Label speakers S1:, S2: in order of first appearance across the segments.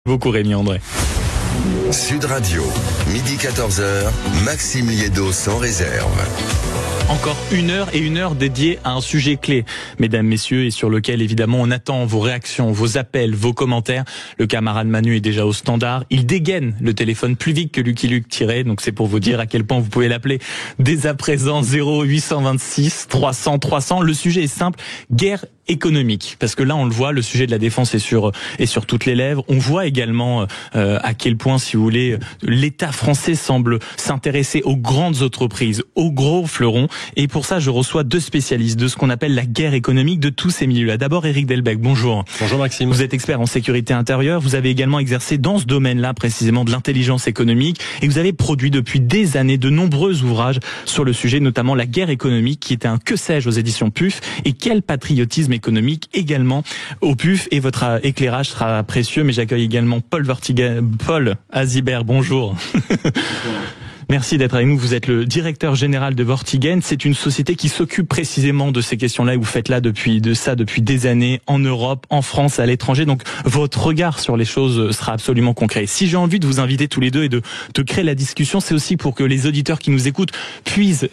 S1: Beaucoup Rémi André.
S2: Sud Radio, midi 14h, Maxime Liédo sans réserve.
S1: Encore une heure dédiée à un sujet clé, mesdames, messieurs, et sur lequel évidemment on attend vos réactions, vos appels, vos commentaires. Le camarade Manu est déjà au standard. Il dégaine le téléphone plus vite que Lucky Luke tiré, donc c'est pour vous dire à quel point vous pouvez l'appeler dès à présent. 0826 300 300. Le sujet est simple, guerre économique, parce que là on le voit, le sujet de la défense est sur toutes les lèvres. On voit également à quel point, si vous voulez, l'État français semble s'intéresser aux grandes entreprises, aux gros fleurons, et pour ça je reçois deux spécialistes de ce qu'on appelle la guerre économique de tous ces milieux-là. D'abord Éric Delbecq, bonjour.
S3: Bonjour Maxime.
S1: Vous êtes expert en sécurité intérieure, vous avez également exercé dans ce domaine-là précisément de l'intelligence économique, et vous avez produit depuis des années de nombreux ouvrages sur le sujet, notamment la guerre économique, qui était un que sais-je aux éditions PUF, et quel patriotisme économique également au PUF, et votre éclairage sera précieux. Mais j'accueille également Paul Azibert, bonjour. Merci d'être avec nous. Vous êtes le directeur général de Vortigen. C'est une société qui s'occupe précisément de ces questions-là, et vous faites là depuis des années en Europe, en France, à l'étranger. Donc votre regard sur les choses sera absolument concret. Si j'ai envie de vous inviter tous les deux et de créer la discussion, c'est aussi pour que les auditeurs qui nous écoutent puissent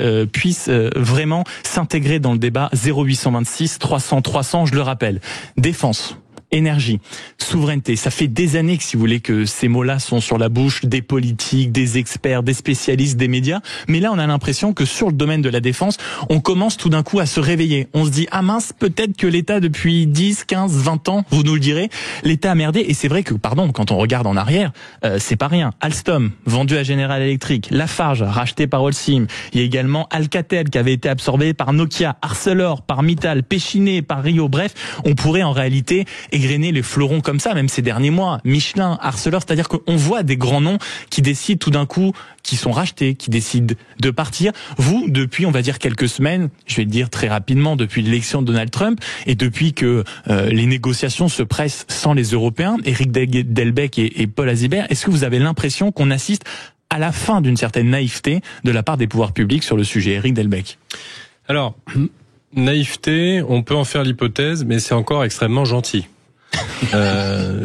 S1: vraiment s'intégrer dans le débat. 0826 300 300, je le rappelle. Défense, énergie, souveraineté, ça fait des années que, si vous voulez, que ces mots-là sont sur la bouche des politiques, des experts, des spécialistes, des médias. Mais là, on a l'impression que sur le domaine de la défense, on commence tout d'un coup à se réveiller. On se dit, ah mince, peut-être que l'État, depuis 10, 15, 20 ans, vous nous le direz, l'État a merdé. Et c'est vrai que, quand on regarde en arrière, c'est pas rien. Alstom, vendu à General Electric, Lafarge, racheté par Holcim. Il y a également Alcatel, qui avait été absorbé par Nokia, Arcelor, par Mittal, Péchiné, par Rio. Bref, on pourrait en réalité égrener les fleurons comme ça, même ces derniers mois. Michelin, Arcelor, c'est-à-dire qu'on voit des grands noms qui décident tout d'un coup, qui sont rachetés, qui décident de partir. Vous, depuis, on va dire quelques semaines, je vais le dire très rapidement, depuis l'élection de Donald Trump, et depuis que les négociations se pressent sans les Européens, Éric Delbecq et Paul Azibert, est-ce que vous avez l'impression qu'on assiste à la fin d'une certaine naïveté de la part des pouvoirs publics sur le sujet? Éric Delbecq.
S3: Alors, naïveté, on peut en faire l'hypothèse, mais c'est encore extrêmement gentil.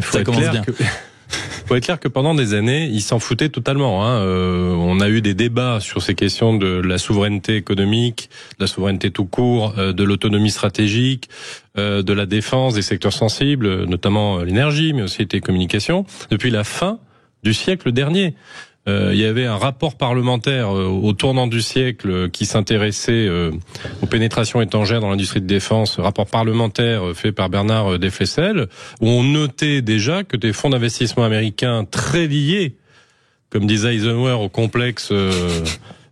S3: Faut être clair que pendant des années, ils s'en foutaient totalement. On a eu des débats sur ces questions de la souveraineté économique, de la souveraineté tout court, de l'autonomie stratégique, de la défense, des secteurs sensibles, notamment l'énergie, mais aussi les télécommunications, depuis la fin du siècle dernier. Il y avait un rapport parlementaire au tournant du siècle qui s'intéressait aux pénétrations étrangères dans l'industrie de défense, rapport parlementaire fait par Bernard Deflessel, où on notait déjà que des fonds d'investissement américains très liés, comme disait Eisenhower, au complexe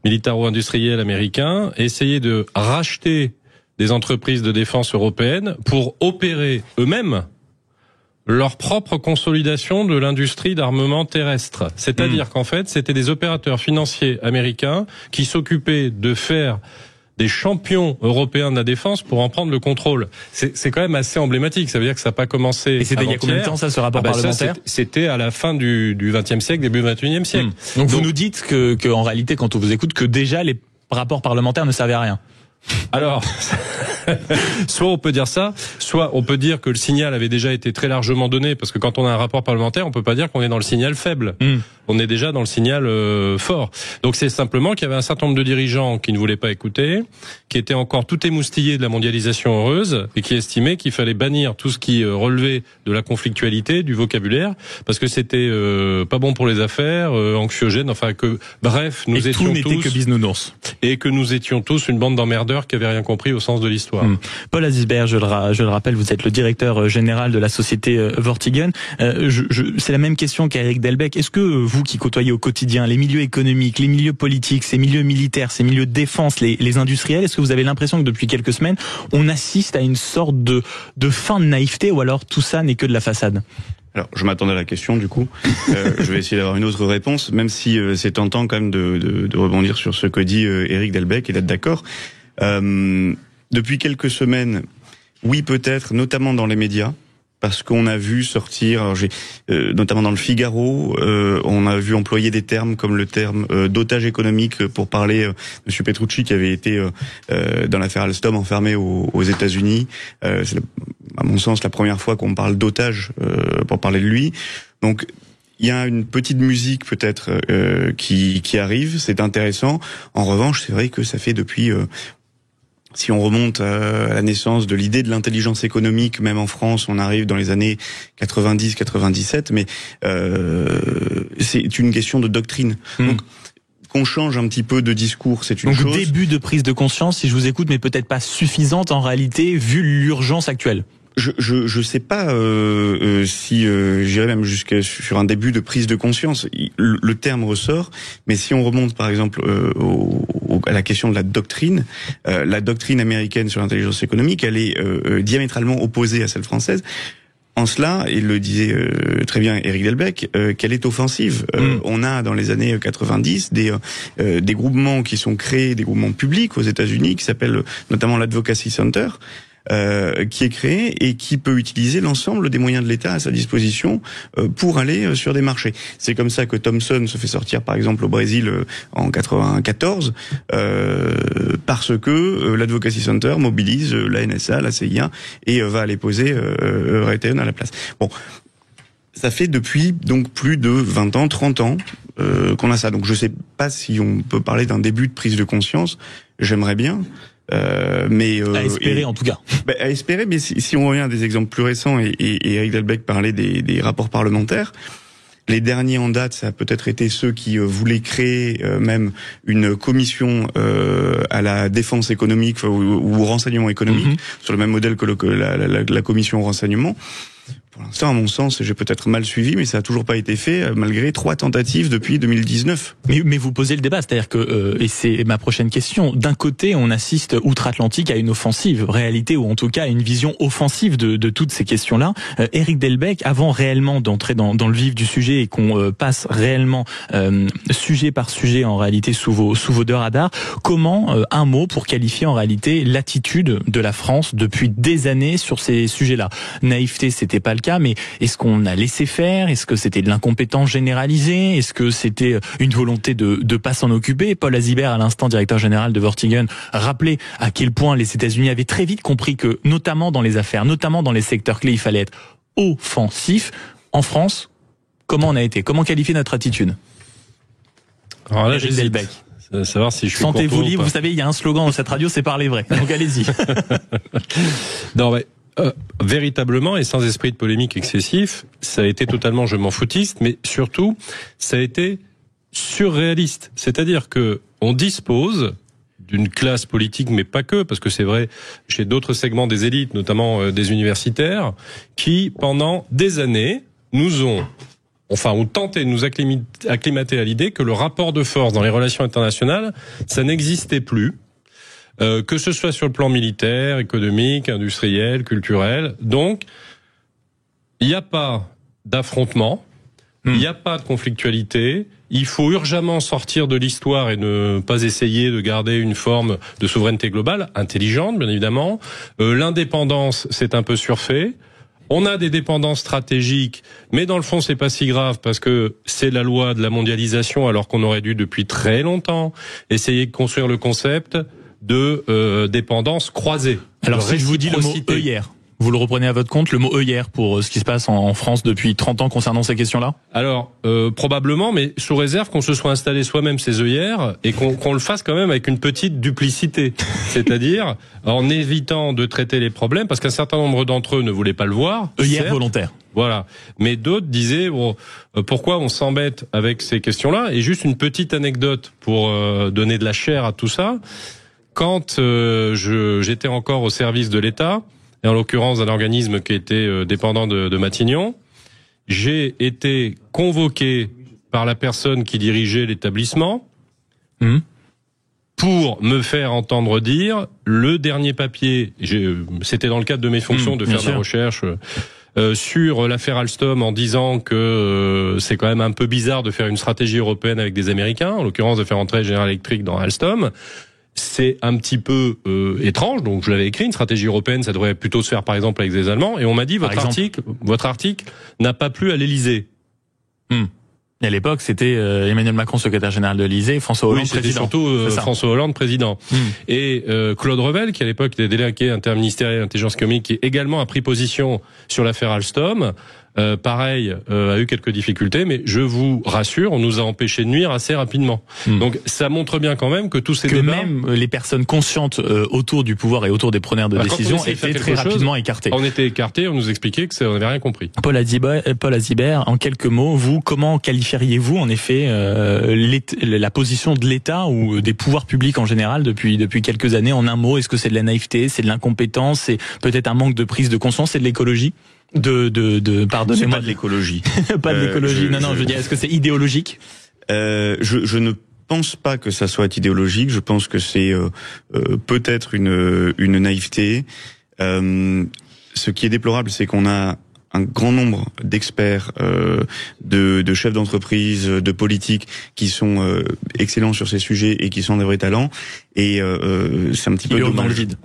S3: militaro-industriel américain, essayaient de racheter des entreprises de défense européennes pour opérer eux-mêmes leur propre consolidation de l'industrie d'armement terrestre. C'est-à-dire qu'en fait, c'était des opérateurs financiers américains qui s'occupaient de faire des champions européens de la défense pour en prendre le contrôle. C'est quand même assez emblématique. Ça veut dire que ça n'a pas commencé.
S1: Et c'était il y a combien de temps, ça, ce rapport parlementaire?
S3: C'était à la fin du XXe siècle, début du XXIe siècle.
S1: Donc vous nous dites que en réalité, quand on vous écoute, que déjà les rapports parlementaires ne servaient à rien.
S3: Alors, soit on peut dire ça, soit on peut dire que le signal avait déjà été très largement donné, parce que quand on a un rapport parlementaire, on peut pas dire qu'on est dans le signal faible. On est déjà dans le signal fort. Donc c'est simplement qu'il y avait un certain nombre de dirigeants qui ne voulaient pas écouter, qui étaient encore tout émoustillés de la mondialisation heureuse, et qui estimaient qu'il fallait bannir tout ce qui relevait de la conflictualité, du vocabulaire, parce que c'était pas bon pour les affaires, anxiogène, enfin que, bref, nous étions tous...
S1: tout n'était que bisounours.
S3: Et que nous étions tous une bande d'emmerdeurs qui avaient rien compris au sens de l'histoire.
S1: Paul Azibert, je le rappelle, vous êtes le directeur général de la société Vortigen. C'est la même question qu'à Éric Delbecq. Est-ce que vous qui côtoyez au quotidien les milieux économiques, les milieux politiques, ces milieux militaires, ces milieux de défense, les industriels, est-ce que vous avez l'impression que depuis quelques semaines, on assiste à une sorte de fin de naïveté, ou alors tout ça n'est que de la façade?
S4: Alors, je m'attendais à la question, du coup. Je vais essayer d'avoir une autre réponse, même si c'est tentant quand même de rebondir sur ce que dit Éric Delbecq et d'être d'accord. Depuis quelques semaines, oui peut-être, notamment dans les médias, parce qu'on a vu sortir, alors notamment dans le Figaro, on a vu employer des termes comme le terme d'otage économique pour parler Monsieur Petrucci qui avait été dans l'affaire Alstom enfermé aux États-Unis. C'est à mon sens la première fois qu'on parle d'otage pour parler de lui. Donc il y a une petite musique peut-être qui arrive, c'est intéressant. En revanche, c'est vrai que ça fait depuis si on remonte à la naissance de l'idée de l'intelligence économique, même en France, on arrive dans les années 90-97, mais c'est une question de doctrine. Donc, qu'on change un petit peu de discours, c'est une chose.
S1: Donc, début de prise de conscience, si je vous écoute, mais peut-être pas suffisante en réalité, vu l'urgence actuelle.
S4: Je sais pas si j'irais même jusqu'à sur un début de prise de conscience. Le terme ressort, mais si on remonte par exemple à la question de la doctrine américaine sur l'intelligence économique, elle est diamétralement opposée à celle française. En cela, il le disait très bien Eric Delbecq, qu'elle est offensive. On a dans les années 90 des groupements qui sont créés, des groupements publics aux États-Unis qui s'appellent notamment l'Advocacy Center. Qui est créé et qui peut utiliser l'ensemble des moyens de l'État à sa disposition pour aller sur des marchés. C'est comme ça que Thomson se fait sortir, par exemple, au Brésil en 94, parce que l'Advocacy Center mobilise la NSA, la CIA, et va aller poser Raytheon à la place. Bon, ça fait depuis donc plus de 20 ans, 30 ans qu'on a ça. Donc je sais pas si on peut parler d'un début de prise de conscience. J'aimerais bien. Mais
S1: à espérer en tout cas.
S4: À espérer, mais si on revient à des exemples plus récents et Eric Delbecq parlait des rapports parlementaires, les derniers en date, ça a peut-être été ceux qui voulaient créer même une commission à la défense économique ou au renseignement économique, sur le même modèle que la commission au renseignement. Pour l'instant, à mon sens, j'ai peut-être mal suivi, mais ça a toujours pas été fait, malgré 3 tentatives depuis 2019.
S1: Mais vous posez le débat, c'est-à-dire que, et c'est ma prochaine question, d'un côté, on assiste outre-Atlantique à une offensive, réalité, ou en tout cas à une vision offensive de toutes ces questions-là. Eric Delbecq, avant réellement d'entrer dans le vif du sujet et qu'on passe réellement sujet par sujet en réalité sous vos deux radars, comment, un mot pour qualifier en réalité l'attitude de la France depuis des années sur ces sujets-là? Naïveté, c'était pas le cas, mais est-ce qu'on a laissé faire? Est-ce que c'était de l'incompétence généralisée? Est-ce que c'était une volonté de pas s'en occuper? Paul Azibert, à l'instant directeur général de Vortigen, rappelait à quel point les États-Unis avaient très vite compris que, notamment dans les affaires, notamment dans les secteurs clés, il fallait être offensif. En France, comment on a été? Comment qualifier notre attitude?
S3: Alors là, j'hésite. Savoir si je suis
S1: Sentez-vous libre. Vous savez, il y a un slogan dans cette radio, c'est parler vrai. Donc allez-y.
S3: Non, mais véritablement et sans esprit de polémique excessif, ça a été totalement je m'en foutiste, mais surtout ça a été surréaliste. C'est-à-dire que on dispose d'une classe politique, mais pas que, parce que c'est vrai chez d'autres segments des élites, notamment des universitaires, qui pendant des années ont tenté de nous acclimater à l'idée que le rapport de force dans les relations internationales, ça n'existait plus. Que ce soit sur le plan militaire, économique, industriel, culturel. Donc, il n'y a pas d'affrontement, il n'y a pas de conflictualité, il faut urgemment sortir de l'histoire et ne pas essayer de garder une forme de souveraineté globale, intelligente bien évidemment. L'indépendance, c'est un peu surfait. On a des dépendances stratégiques, mais dans le fond, c'est pas si grave parce que c'est la loi de la mondialisation alors qu'on aurait dû depuis très longtemps essayer de construire le concept de dépendance croisée.
S1: Alors si je vous dis le mot œillère, vous le reprenez à votre compte, le mot œillère pour ce qui se passe en France depuis 30 ans concernant ces questions-là? Alors,
S3: probablement, mais sous réserve qu'on se soit installé soi-même ces œillères et qu'on le fasse quand même avec une petite duplicité. C'est-à-dire en évitant de traiter les problèmes, parce qu'un certain nombre d'entre eux ne voulaient pas le voir.
S1: Œillère volontaire.
S3: Voilà. Mais d'autres disaient, pourquoi on s'embête avec ces questions-là? Et juste une petite anecdote pour donner de la chair à tout ça. Quand j'étais encore au service de l'État, et en l'occurrence d'un organisme qui était dépendant de Matignon, j'ai été convoqué par la personne qui dirigeait l'établissement pour me faire entendre dire le dernier papier, c'était dans le cadre de mes fonctions de faire de la recherche sur l'affaire Alstom en disant que c'est quand même un peu bizarre de faire une stratégie européenne avec des Américains, en l'occurrence de faire entrer General Electric dans Alstom. c'est un petit peu étrange, donc je l'avais écrit, une stratégie européenne, ça devrait plutôt se faire par exemple avec des Allemands, et on m'a dit votre article n'a pas plu à l'Élysée.
S1: Et à l'époque, c'était Emmanuel Macron, secrétaire général de l'Élysée, François Hollande, président.
S3: Surtout François Hollande, président. Et Claude Revel, qui à l'époque était délégué interministériel d'intelligence économique, qui également a pris position sur l'affaire Alstom, pareil, a eu quelques difficultés, mais je vous rassure, on nous a empêché de nuire assez rapidement. Donc ça montre bien quand même que tous ces débats...
S1: même les personnes conscientes autour du pouvoir et autour des preneurs de décision étaient très rapidement écartées.
S3: On était écartés, on nous expliquait que on n'avait rien compris.
S1: Paul Azibert, en quelques mots, vous, comment qualifieriez-vous en effet la position de l'État ou des pouvoirs publics en général depuis quelques années en un mot? Est-ce que c'est de la naïveté, c'est de l'incompétence, c'est peut-être un manque de prise de conscience, c'est de l'écologie? Pardonnez-moi.
S4: C'est pas de l'écologie.
S1: Pas de l'écologie. Non, je veux dire, est-ce que c'est idéologique?
S4: Je ne pense pas que ça soit idéologique. Je pense que c'est peut-être une naïveté. Ce qui est déplorable, c'est qu'on a un grand nombre d'experts, de chefs d'entreprise, de politiques qui sont excellents sur ces sujets et qui sont des vrais talents. Et c'est un petit peu
S1: dans le vide.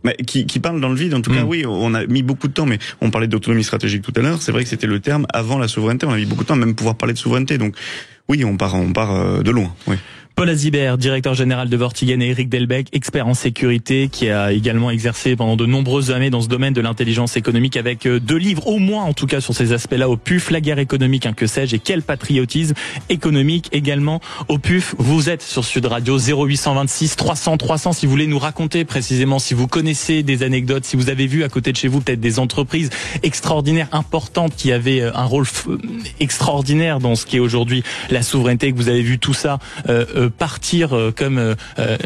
S4: Mais qui parle dans le vide, en tout cas, oui, on a mis beaucoup de temps, mais on parlait d'autonomie stratégique tout à l'heure, c'est vrai que c'était le terme avant la souveraineté, on a mis beaucoup de temps à même pouvoir parler de souveraineté, donc oui, on part de loin, oui.
S1: Paul Azibert, directeur général de Vortigen, et Eric Delbecq, expert en sécurité, qui a également exercé pendant de nombreuses années dans ce domaine de l'intelligence économique, avec 2 livres, au moins en tout cas sur ces aspects-là, au PUF, La guerre économique, que sais-je, et Quel patriotisme économique également au PUF. Vous êtes sur Sud Radio, 0826 300 300, si vous voulez nous raconter précisément, si vous connaissez des anecdotes, si vous avez vu à côté de chez vous peut-être des entreprises extraordinaires, importantes, qui avaient un rôle extraordinaire dans ce qui est aujourd'hui la souveraineté, que vous avez vu tout ça partir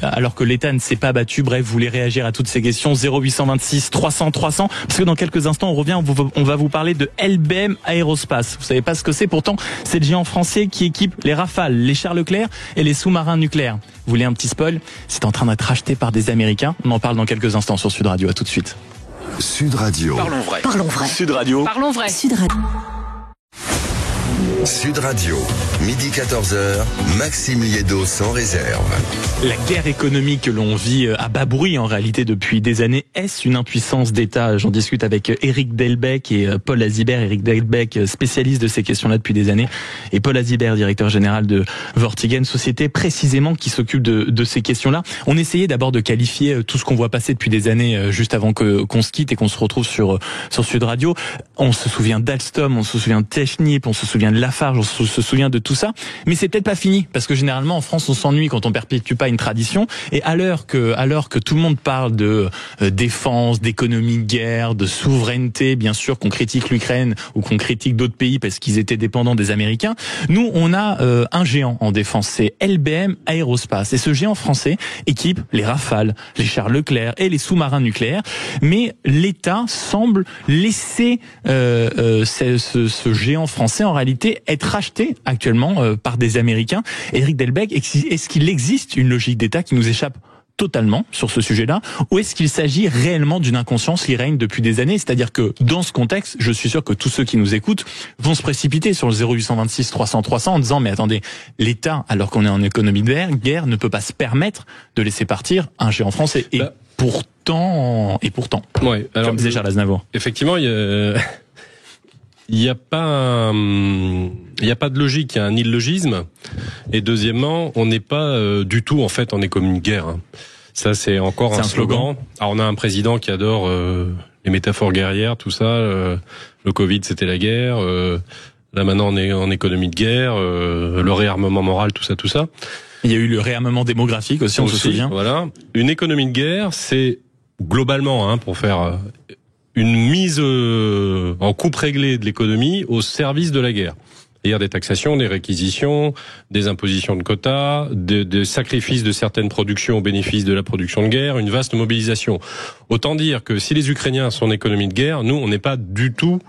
S1: alors que l'État ne s'est pas battu. Bref, vous voulez réagir à toutes ces questions, 0826 300 300, parce que dans quelques instants on revient, on va vous parler de LBM Aerospace. Vous savez pas ce que c'est, pourtant c'est le géant français qui équipe les Rafales, les chars Leclerc et les sous-marins nucléaires. Vous voulez un petit spoil? C'est en train d'être acheté par des Américains. On en parle dans quelques instants sur Sud Radio. À tout de suite.
S2: Sud Radio.
S5: Parlons vrai.
S2: Parlons vrai.
S1: Sud Radio.
S5: Parlons vrai.
S2: Sud Radio. Sud Radio, midi 14h, Maxime Liédo sans réserve.
S1: La guerre économique que l'on vit à bas bruit en réalité depuis des années, est-ce une impuissance d'État? J'en discute avec Eric Delbecq et Paul Azibert. Eric Delbecq, spécialiste de ces questions-là depuis des années, et Paul Azibert, directeur général de Vortigen, société précisément qui s'occupe de ces questions-là. On essayait d'abord de qualifier tout ce qu'on voit passer depuis des années, juste avant qu'on se quitte et qu'on se retrouve sur Sud Radio. On se souvient d'Alstom, on se souvient de Technip, on se souvient de Lafarge, on se souvient de tout ça, mais c'est peut-être pas fini, parce que généralement en France on s'ennuie quand on perpétue pas une tradition, et à l'heure que tout le monde parle de défense, d'économie de guerre, de souveraineté, bien sûr, qu'on critique l'Ukraine ou qu'on critique d'autres pays parce qu'ils étaient dépendants des Américains, nous on a un géant en défense, c'est LBM Aerospace, et ce géant français équipe les Rafales, les chars Leclerc et les sous-marins nucléaires, mais l'État semble laisser ce géant français en réalité être racheté actuellement par des Américains. Eric Delbecq, est-ce qu'il existe une logique d'État qui nous échappe totalement sur ce sujet-là, ou est-ce qu'il s'agit réellement d'une inconscience qui règne depuis des années? C'est-à-dire que dans ce contexte, je suis sûr que tous ceux qui nous écoutent vont se précipiter sur le 0826 300 300 en disant mais attendez, l'État, alors qu'on est en économie de guerre, ne peut pas se permettre de laisser partir un géant français. Et pourtant,
S3: ouais, alors,
S1: comme disait Charles Aznavour.
S3: Effectivement, il n'y a pas de logique, il y a un illogisme. Et deuxièmement, on n'est pas du tout en fait en économie de guerre. Ça, c'est encore un slogan. Alors, on a un président qui adore les métaphores guerrières, tout ça. Le Covid, c'était la guerre. Là, maintenant, on est en économie de guerre. Le réarmement moral, tout ça.
S1: Il y a eu le réarmement démographique aussi, on se souvient.
S3: Voilà. Une économie de guerre, c'est globalement, pour faire une mise en coupe réglée de l'économie au service de la guerre. C'est-à-dire des taxations, des réquisitions, des impositions de quotas, des sacrifices de certaines productions au bénéfice de la production de guerre, une vaste mobilisation. Autant dire que si les Ukrainiens sont en économie de guerre, nous, on n'est pas du tout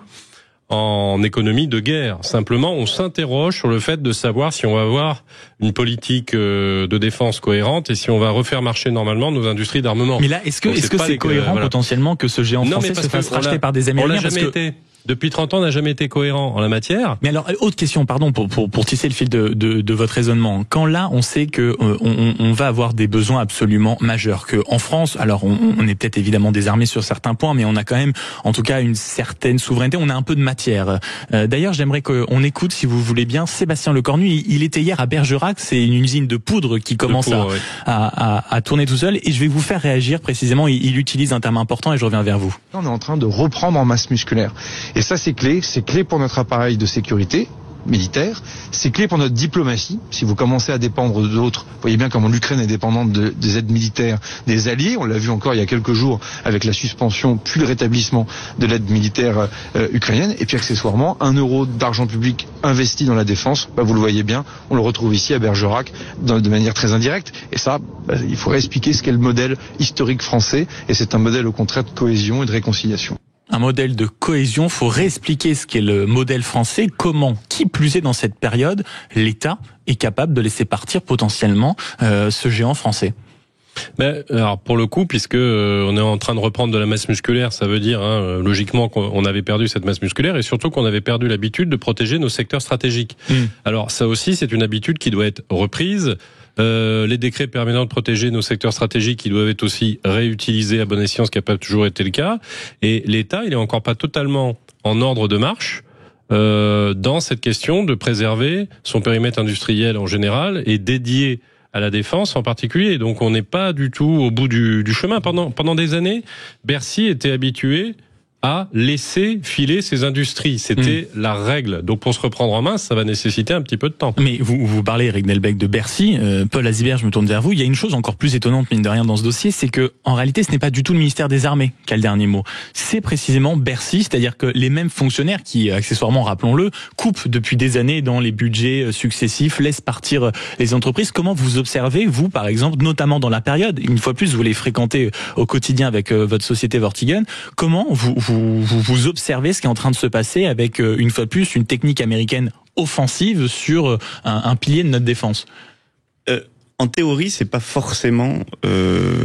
S3: en économie de guerre. Simplement, on s'interroge sur le fait de savoir si on va avoir une politique de défense cohérente et si on va refaire marcher normalement nos industries d'armement.
S1: Mais là, est-ce que c'est cohérent potentiellement que ce géant français se fasse racheter par des Américains?
S3: On l'a jamais été. depuis 30 ans, n'a jamais été cohérent en la matière.
S1: Mais alors, autre question, pardon, pour tisser le fil de votre raisonnement. Quand là, on sait que on va avoir des besoins absolument majeurs, que en France, alors on est peut-être évidemment désarmé sur certains points, mais on a quand même, en tout cas, une certaine souveraineté. On a un peu de matière. D'ailleurs, j'aimerais qu'on écoute, si vous voulez bien, Sébastien Lecornu. Il était hier à Bergerac. C'est une usine de poudre qui commence à tourner tout seul. Et je vais vous faire réagir précisément. Il utilise un terme important et je reviens vers vous.
S5: On est en train de reprendre en masse musculaire. Et ça, c'est clé pour notre appareil de sécurité militaire, c'est clé pour notre diplomatie. Si vous commencez à dépendre d'autres, vous voyez bien comment l'Ukraine est dépendante des aides militaires des alliés, on l'a vu encore il y a quelques jours avec la suspension puis le rétablissement de l'aide militaire ukrainienne, et puis accessoirement 1 euro d'argent public investi dans la défense, vous le voyez bien, on le retrouve ici à Bergerac de manière très indirecte, et ça, il faudrait expliquer ce qu'est le modèle historique français, et c'est un modèle au contraire de cohésion et de réconciliation.
S1: Un modèle de cohésion, faut réexpliquer ce qu'est le modèle français, comment, qui plus est dans cette période, l'État est capable de laisser partir potentiellement ce géant français.
S3: Alors pour le coup, puisque on est en train de reprendre de la masse musculaire, ça veut dire logiquement qu'on avait perdu cette masse musculaire et surtout qu'on avait perdu l'habitude de protéger nos secteurs stratégiques. Alors ça aussi, c'est une habitude qui doit être reprise. Les décrets permettant de protéger nos secteurs stratégiques, ils doivent être aussi réutilisés à bon escient, ce qui n'a pas toujours été le cas. Et l'État, il est encore pas totalement en ordre de marche dans cette question de préserver son périmètre industriel en général et dédié à la défense en particulier. Donc on n'est pas du tout au bout du chemin. Pendant des années, Bercy était habitué à laisser filer ses industries. C'était la règle. Donc pour se reprendre en main, ça va nécessiter un petit peu de temps.
S1: Mais vous parlez, Eric Delbecq, de Bercy. Paul Azibert, je me tourne vers vous. Il y a une chose encore plus étonnante, mine de rien, dans ce dossier, c'est que en réalité, ce n'est pas du tout le ministère des Armées qui a le dernier mot. C'est précisément Bercy, c'est-à-dire que les mêmes fonctionnaires qui, accessoirement, rappelons-le, coupent depuis des années dans les budgets successifs, laissent partir les entreprises. Comment vous observez, vous, par exemple, notamment dans la période, une fois plus, vous les fréquentez au quotidien avec votre société Vortigen, comment vous observez ce qui est en train de se passer avec, une fois de plus, une technique américaine offensive sur un pilier de notre défense?
S4: En théorie, c'est pas forcément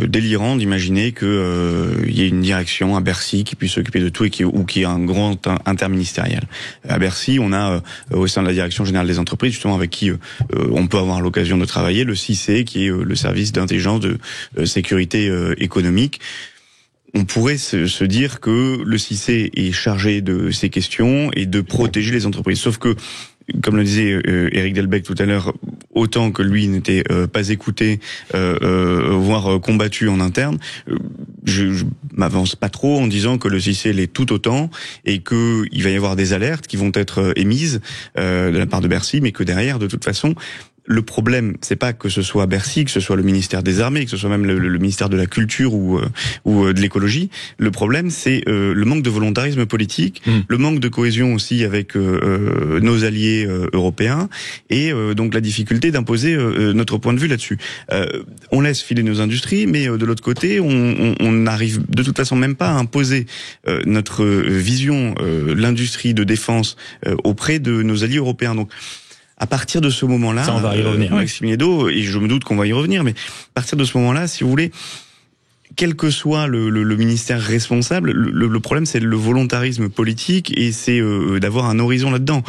S4: délirant d'imaginer que y ait une direction à Bercy qui puisse s'occuper de tout et qui ait un grand interministériel. À Bercy, on a au sein de la direction générale des entreprises, justement avec qui on peut avoir l'occasion de travailler, le CICE, qui est le service d'intelligence de sécurité économique. On pourrait se dire que le CICE est chargé de ces questions et de protéger les entreprises. Sauf que, comme le disait Eric Delbecq tout à l'heure, autant que lui n'était pas écouté, voire combattu en interne, je m'avance pas trop en disant que le CICE l'est tout autant et que il va y avoir des alertes qui vont être émises de la part de Bercy, mais que derrière, de toute façon, le problème, c'est pas que ce soit Bercy, que ce soit le ministère des Armées, que ce soit même le ministère de la Culture ou de l'écologie. Le problème, c'est le manque de volontarisme politique, le manque de cohésion aussi avec nos alliés européens, et donc la difficulté d'imposer notre point de vue là-dessus. On laisse filer nos industries, mais de l'autre côté, on n'arrive de toute façon même pas à imposer notre vision, l'industrie de défense auprès de nos alliés européens. Donc, à partir de ce moment-là,
S1: ça, on va y revenir,
S4: Maxime Liedo, et je me doute qu'on va y revenir, mais à partir de ce moment-là, si vous voulez, quel que soit le ministère responsable, le problème c'est le volontarisme politique et c'est d'avoir un horizon là-dedans.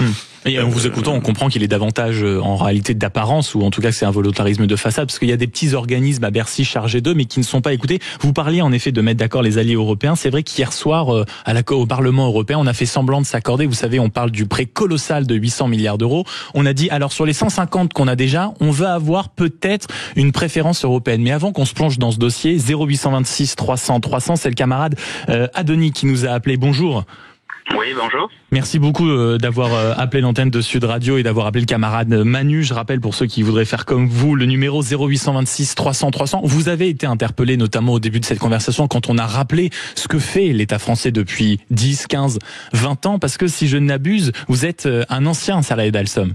S1: Et en vous écoutant, on comprend qu'il est davantage en réalité d'apparence, ou en tout cas que c'est un volontarisme de façade, parce qu'il y a des petits organismes à Bercy chargés d'eux, mais qui ne sont pas écoutés. Vous parliez en effet de mettre d'accord les alliés européens. C'est vrai qu'hier soir, au Parlement européen, on a fait semblant de s'accorder. Vous savez, on parle du prêt colossal de 800 milliards d'euros. On a dit, alors sur les 150 qu'on a déjà, on va avoir peut-être une préférence européenne. Mais avant qu'on se plonge dans ce dossier, 0826 300 300, c'est le camarade Adenis qui nous a appelé. Bonjour.
S6: Oui, bonjour.
S1: Merci beaucoup d'avoir appelé l'antenne de Sud Radio et d'avoir appelé le camarade Manu. Je rappelle pour ceux qui voudraient faire comme vous, le numéro 0826 300 300. Vous avez été interpellé notamment au début de cette conversation quand on a rappelé ce que fait l'État français depuis 10, 15, 20 ans, parce que si je ne m'abuse, vous êtes un ancien salarié d'Alstom.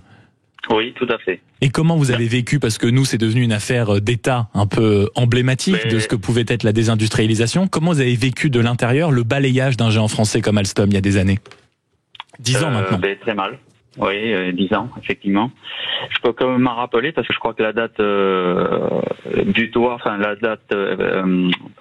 S6: Oui, tout à fait.
S1: Et comment vous avez vécu, parce que nous, c'est devenu une affaire d'État un peu emblématique de ce que pouvait être la désindustrialisation, comment vous avez vécu de l'intérieur le balayage d'un géant français comme Alstom il y a des années? 10 ans maintenant.
S6: Très mal. Oui, 10 ans, effectivement. Je peux quand même m'en rappeler parce que je crois que la date butoir, enfin la date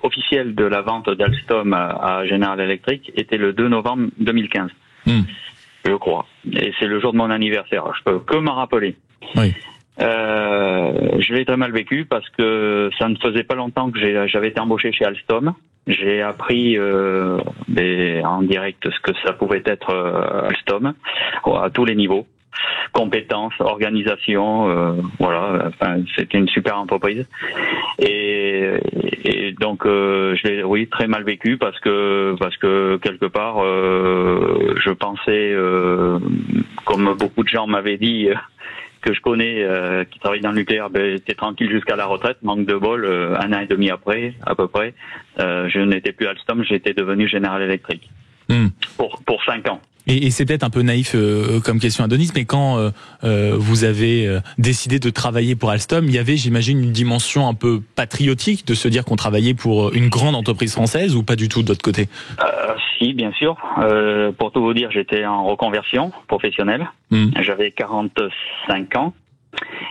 S6: officielle de la vente d'Alstom à General Electric était le 2 novembre 2015. Je crois. Et c'est le jour de mon anniversaire. Je peux que m'en rappeler.
S1: Oui.
S6: Je l'ai très mal vécu parce que ça ne faisait pas longtemps que j'avais été embauché chez Alstom. J'ai appris en direct ce que ça pouvait être Alstom à tous les niveaux. Compétences, organisation, voilà. Enfin, c'était une super entreprise. Et donc je l'ai très mal vécu parce que quelque part je pensais, comme beaucoup de gens m'avaient dit, que je connais, qui travaille dans le nucléaire, t'es tranquille jusqu'à la retraite. Manque de bol, 1 an et demi après, à peu près, je n'étais plus Alstom, j'étais devenu General Electric pour 5 ans.
S1: Et c'est peut-être un peu naïf comme question, Adonis, mais quand vous avez décidé de travailler pour Alstom, il y avait, j'imagine, une dimension un peu patriotique de se dire qu'on travaillait pour une grande entreprise française, ou pas du tout de l'autre côté?
S6: Si, bien sûr. Pour tout vous dire, j'étais en reconversion professionnelle. J'avais 45 ans.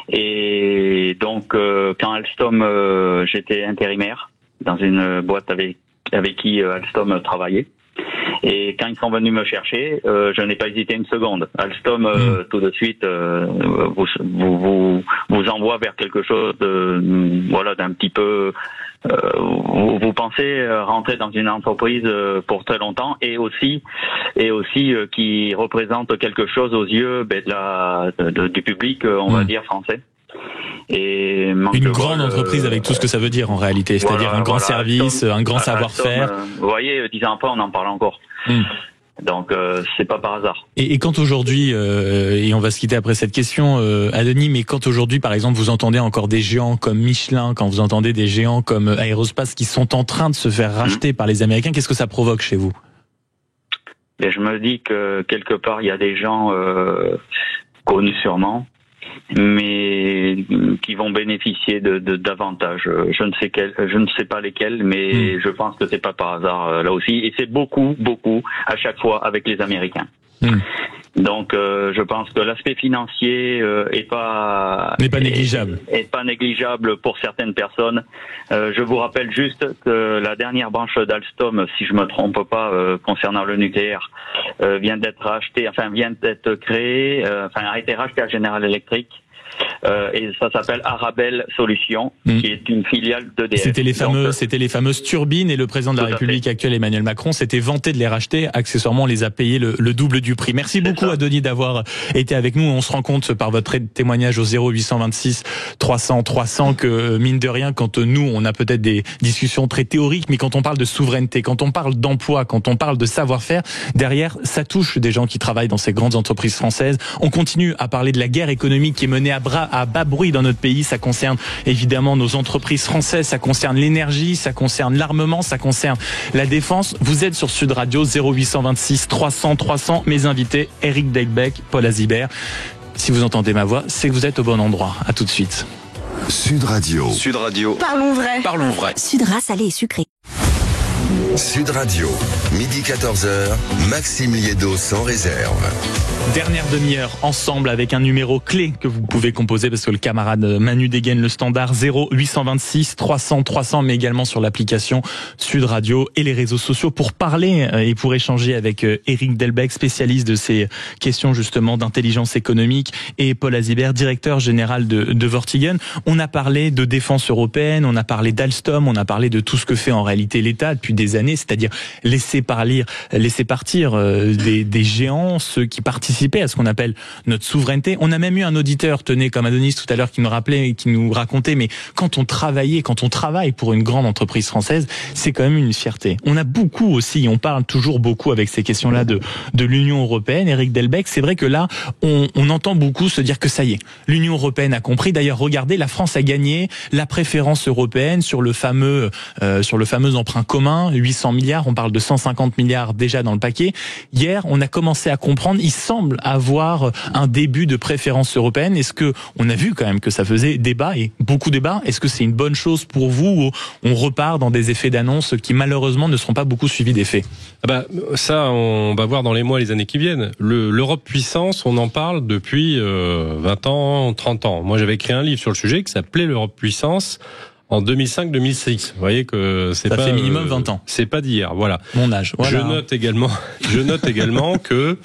S6: Et donc, quand Alstom, j'étais intérimaire dans une boîte avec qui Alstom travaillait. Et quand ils sont venus me chercher, je n'ai pas hésité une seconde. Alstom, tout de suite, vous envoie vers quelque chose d'un petit peu. Vous pensez rentrer dans une entreprise pour très longtemps et aussi qui représente quelque chose aux yeux du public, on va dire français. Et
S1: une grande entreprise avec tout ce que ça veut dire en réalité, c'est-à-dire un grand service, un grand savoir-faire.
S6: Vous voyez, 10 ans après, on en parle encore. Donc c'est pas par hasard. Et
S1: quand aujourd'hui, et on va se quitter après cette question, Adonis, mais quand aujourd'hui, par exemple, vous entendez encore des géants comme Michelin, quand vous entendez des géants comme Aerospace qui sont en train de se faire racheter par les Américains, qu'est-ce que ça provoque chez vous?
S6: Et je me dis que quelque part, il y a des gens connus sûrement, mais qui vont bénéficier d'avantages. Je ne sais pas lesquels, mais je pense que c'est pas par hasard là aussi. Et c'est beaucoup à chaque fois avec les Américains. Donc je pense que l'aspect financier n'est pas négligeable. Est pas négligeable pour certaines personnes. Je vous rappelle juste que la dernière branche d'Alstom, si je me trompe pas, concernant le nucléaire, vient d'être créée, a été rachetée à General Electric. Et ça s'appelle Arabelle Solutions, qui est une filiale d'EDF.
S1: C'était les fameuses turbines, et le président de la République actuelle, Emmanuel Macron, s'était vanté de les racheter. Accessoirement, on les a payés le double du prix. Merci beaucoup, Adonis, d'avoir été avec nous. On se rend compte par votre témoignage au 0826 300 300 que, mine de rien, quand nous, on a peut-être des discussions très théoriques, mais quand on parle de souveraineté, quand on parle d'emploi, quand on parle de savoir-faire, derrière, ça touche des gens qui travaillent dans ces grandes entreprises françaises. On continue à parler de la guerre économique qui est menée à bas bruit dans notre pays. Ça concerne évidemment nos entreprises françaises, ça concerne l'énergie, ça concerne l'armement, ça concerne la défense. Vous êtes sur Sud Radio, 0826 300 300. Mes invités, Eric Delbecq, Paul Azibert. Si vous entendez ma voix, c'est que vous êtes au bon endroit. À tout de suite.
S2: Sud Radio.
S7: Sud Radio.
S8: Parlons vrai.
S7: Parlons vrai.
S8: Sud Radio, salé et sucré.
S2: Sud Radio, midi 14h, Maxime Liédo sans réserve.
S1: Dernière demi-heure ensemble avec un numéro clé que vous pouvez composer parce que le camarade Manu dégaine le standard 0826 300 300, mais également sur l'application Sud Radio et les réseaux sociaux pour parler et pour échanger avec Eric Delbecq, spécialiste de ces questions justement d'intelligence économique, et Paul Azibert, directeur général de Vortigen. On a parlé de défense européenne, on a parlé d'Alstom, on a parlé de tout ce que fait en réalité l'État depuis des années, c'est-à-dire laisser partir des géants, ceux qui participaient à ce qu'on appelle notre souveraineté. On a même eu un auditeur, tenez, comme Adonis tout à l'heure, qui nous rappelait et qui nous racontait, mais quand on travaille pour une grande entreprise française, c'est quand même une fierté. On a beaucoup aussi, on parle toujours beaucoup avec ces questions-là de l'Union européenne. Eric Delbecq, c'est vrai que là, on entend beaucoup se dire que ça y est, l'Union européenne a compris. D'ailleurs, regardez, la France a gagné la préférence européenne sur le fameux emprunt commun, 800 milliards, on parle de 150 milliards déjà dans le paquet. Hier, on a commencé à comprendre, il semble avoir un début de préférence européenne. Est-ce que on a vu quand même que ça faisait débat, et beaucoup de débat? Est-ce que c'est une bonne chose pour vous, ou on repart dans des effets d'annonce qui malheureusement ne seront pas beaucoup suivis d'effets?
S3: Ça, on va voir dans les mois, les années qui viennent. L'Europe puissance, on en parle depuis 20 ans, 30 ans. Moi, j'avais écrit un livre sur le sujet qui s'appelait l'Europe puissance, en 2005-2006. Vous voyez que ça
S1: fait minimum 20 ans.
S3: C'est pas d'hier, voilà.
S1: Mon âge. Voilà.
S3: Je note également que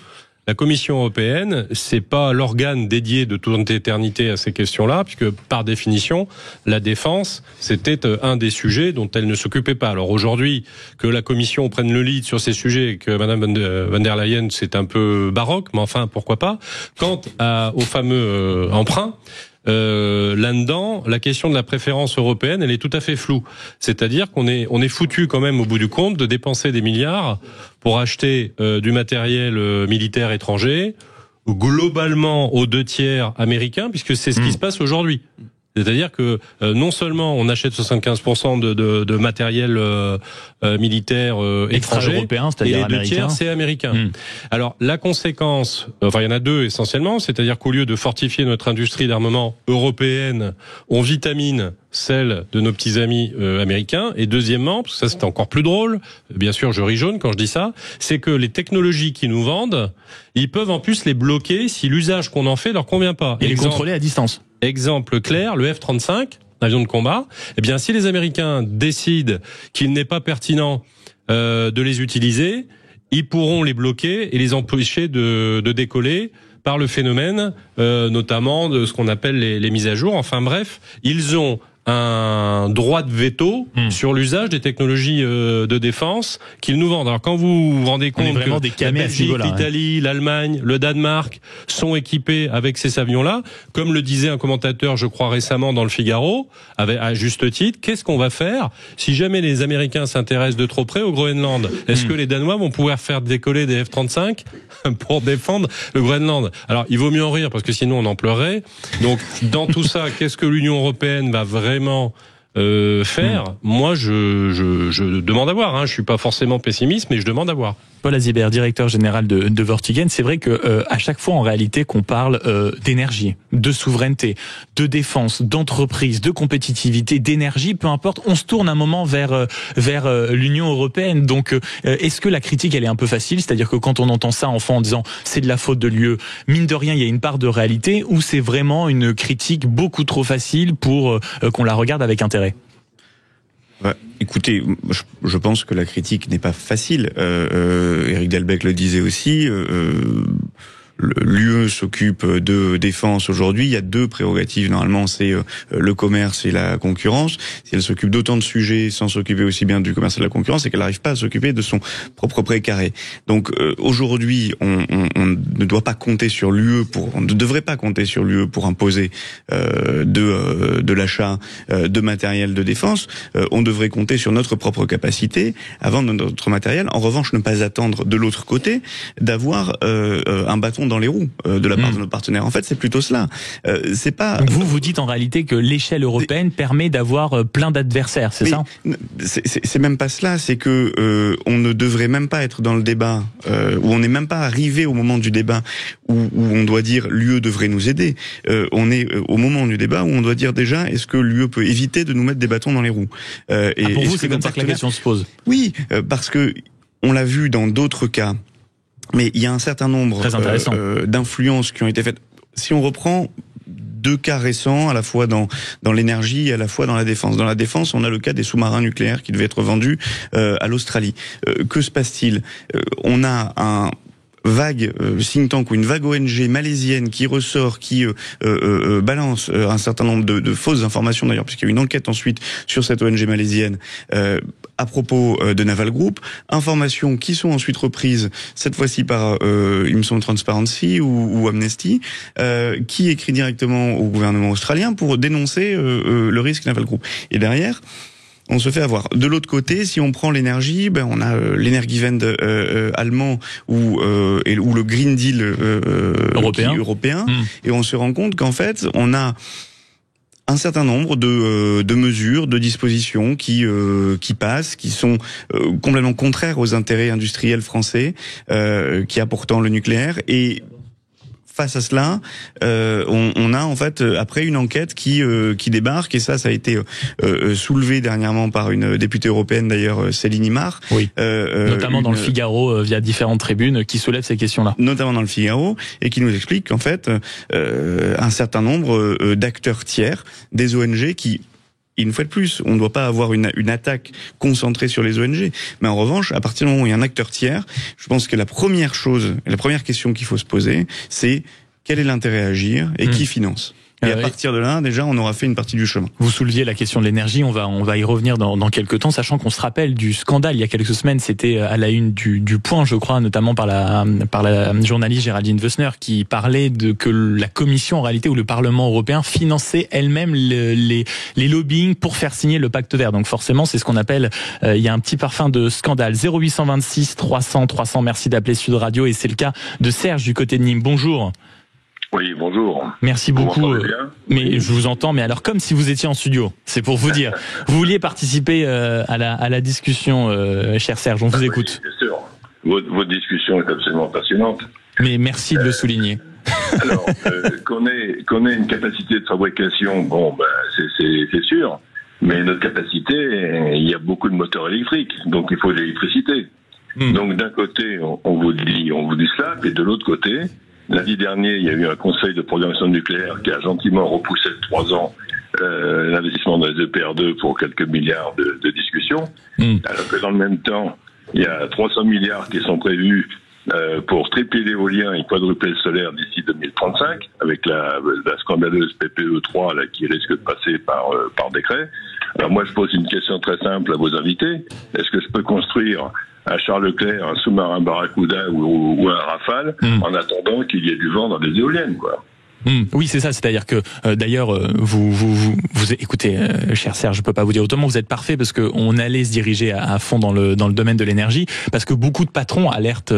S3: la Commission européenne, c'est pas l'organe dédié de toute éternité à ces questions-là, puisque par définition, la défense, c'était un des sujets dont elle ne s'occupait pas. Alors aujourd'hui, que la Commission prenne le lead sur ces sujets et que Madame von der Leyen, c'est un peu baroque, mais enfin, pourquoi pas. Quant au fameux emprunt, là-dedans, la question de la préférence européenne, elle est tout à fait floue. C'est-à-dire qu'on est foutu quand même au bout du compte de dépenser des milliards pour acheter du matériel militaire étranger, globalement aux 2/3 américains, puisque c'est ce qui se passe aujourd'hui. C'est-à-dire que non seulement on achète 75% de matériel militaire étranger,
S1: extra-européen, c'est-à-dire
S3: et les
S1: américain.
S3: 2/3 c'est américain. Alors la conséquence, enfin il y en a deux essentiellement, c'est-à-dire qu'au lieu de fortifier notre industrie d'armement européenne, on vitamine celle de nos petits amis américains. Et deuxièmement, parce que ça c'est encore plus drôle, bien sûr je ris jaune quand je dis ça, c'est que les technologies qu'ils nous vendent, ils peuvent en plus les bloquer si l'usage qu'on en fait leur convient pas.
S1: Et les contrôler à distance.
S3: Exemple clair, le F-35, avion de combat, eh bien si les Américains décident qu'il n'est pas pertinent de les utiliser, ils pourront les bloquer et les empêcher de décoller par le phénomène notamment de ce qu'on appelle les mises à jour. Enfin bref, ils ont un droit de veto sur l'usage des technologies de défense qu'ils nous vendent. Alors quand vous vous rendez compte que la Belgique, l'Italie, l'Allemagne, le Danemark sont équipés avec ces avions-là, comme le disait un commentateur, je crois récemment dans le Figaro, à juste titre, qu'est-ce qu'on va faire si jamais les Américains s'intéressent de trop près au Groenland? Est-ce que les Danois vont pouvoir faire décoller des F-35 pour défendre le Groenland? Alors il vaut mieux en rire parce que sinon on en pleurerait. Donc dans tout ça, qu'est-ce que l'Union européenne va vraiment faire? Moi, je demande à voir. Je suis pas forcément pessimiste, mais je demande à voir.
S1: Paul Azibert, directeur général de Vortigen, c'est vrai que à chaque fois en réalité qu'on parle d'énergie, de souveraineté, de défense, d'entreprise, de compétitivité, d'énergie, peu importe, on se tourne un moment vers l'Union européenne. Donc est-ce que la critique elle est un peu facile, c'est-à-dire que quand on entend ça en disant c'est de la faute de l'UE, mine de rien il y a une part de réalité, ou c'est vraiment une critique beaucoup trop facile pour qu'on la regarde avec intérêt?
S4: Écoutez, je pense que la critique n'est pas facile. Éric Delbecq le disait aussi. L'UE s'occupe de défense aujourd'hui. Il y a deux prérogatives. Normalement, c'est le commerce et la concurrence. Si elle s'occupe d'autant de sujets sans s'occuper aussi bien du commerce et de la concurrence, c'est qu'elle n'arrive pas à s'occuper de son propre précaré. Donc aujourd'hui, on ne doit pas compter sur l'UE on ne devrait pas compter sur l'UE pour imposer de l'achat de matériel de défense. On devrait compter sur notre propre capacité à vendre notre matériel. En revanche, ne pas attendre de l'autre côté d'avoir un bâton dans les roues de la part de nos partenaires. En fait, c'est plutôt cela. C'est pas.
S1: Donc vous dites en réalité que l'échelle européenne permet d'avoir plein d'adversaires, c'est ça?
S4: C'est même pas cela. C'est que on ne devrait même pas être dans le débat, où on n'est même pas arrivé au moment du débat où on doit dire l'UE devrait nous aider. On est au moment du débat où on doit dire déjà est-ce que l'UE peut éviter de nous mettre des bâtons dans les roues.
S1: Pour vous, c'est comme ça que la question se pose.
S4: Oui, parce que on l'a vu dans d'autres cas. Mais il y a un certain nombre d'influences qui ont été faites. Si on reprend deux cas récents, à la fois dans l'énergie et à la fois dans la défense. Dans la défense, on a le cas des sous-marins nucléaires qui devaient être vendus à l'Australie. Que se passe-t-il? On a un vague think tank ou une vague ONG malaisienne qui ressort, qui balance un certain nombre de fausses informations d'ailleurs, puisqu'il y a eu une enquête ensuite sur cette ONG malaisienne à propos de Naval Group, informations qui sont ensuite reprises cette fois-ci par il me semble Transparency ou Amnesty, qui écrit directement au gouvernement australien pour dénoncer le risque Naval Group. Et derrière, on se fait avoir. De l'autre côté, si on prend l'énergie, on a l'Energiewende allemand ou le Green Deal européen, et on se rend compte qu'en fait, on a un certain nombre de mesures, de dispositions qui passent, qui sont complètement contraires aux intérêts industriels français, qui a pourtant le nucléaire. Et face à cela, on a en fait après une enquête qui débarque, et ça a été soulevé dernièrement par une députée européenne d'ailleurs, Céline Imar.
S1: Oui. Notamment dans le Figaro via différentes tribunes qui soulèvent ces questions-là.
S4: Notamment dans le Figaro, et qui nous explique qu'en fait un certain nombre d'acteurs tiers, des ONG qui une fois de plus, on ne doit pas avoir une attaque concentrée sur les ONG. Mais en revanche, à partir du moment où il y a un acteur tiers, je pense que la première question qu'il faut se poser, c'est quel est l'intérêt à agir et qui finance. Et à partir de là, déjà, on aura fait une partie du chemin.
S1: Vous souleviez la question de l'énergie, on va y revenir dans quelques temps, sachant qu'on se rappelle du scandale il y a quelques semaines, c'était à la une du Point, je crois, notamment par la journaliste Géraldine Wessner, qui parlait que la Commission, en réalité, ou le Parlement européen finançait elle-même les lobbying pour faire signer le pacte vert. Donc forcément, c'est ce qu'on appelle, il y a un petit parfum de scandale. 0826 300 300, merci d'appeler Sud Radio, et c'est le cas de Serge du côté de Nîmes. Bonjour.
S7: Oui, bonjour.
S1: Merci beaucoup. Mais je vous entends, mais alors comme si vous étiez en studio, c'est pour vous dire. Vous vouliez participer à la discussion, cher Serge, on vous écoute.
S7: Oui, bien sûr. Votre discussion est absolument passionnante.
S1: Mais merci de le souligner.
S7: Alors, qu'on ait une capacité de fabrication, bon, c'est sûr. Mais notre capacité, il y a beaucoup de moteurs électriques, donc il faut de l'électricité. Donc d'un côté, on vous dit cela, et de l'autre côté, lundi dernier, il y a eu un conseil de programmation nucléaire qui a gentiment repoussé de 3 ans l'investissement dans les EPR2 pour quelques milliards de discussions. Alors que dans le même temps, il y a 300 milliards qui sont prévus pour tripler l'éolien et quadrupler le solaire d'ici 2035, avec la scandaleuse PPE3 là, qui risque de passer par décret. Alors moi, je pose une question très simple à vos invités. Est-ce que je peux construire à Charles Leclerc un sous-marin Barracuda ou un Rafale en attendant qu'il y ait du vent dans les éoliennes, quoi?
S1: Oui, c'est ça. C'est-à-dire que d'ailleurs, vous écoutez, cher Serge, je peux pas vous dire autrement. Vous êtes parfait parce que on allait se diriger à fond dans le domaine de l'énergie, parce que beaucoup de patrons alertent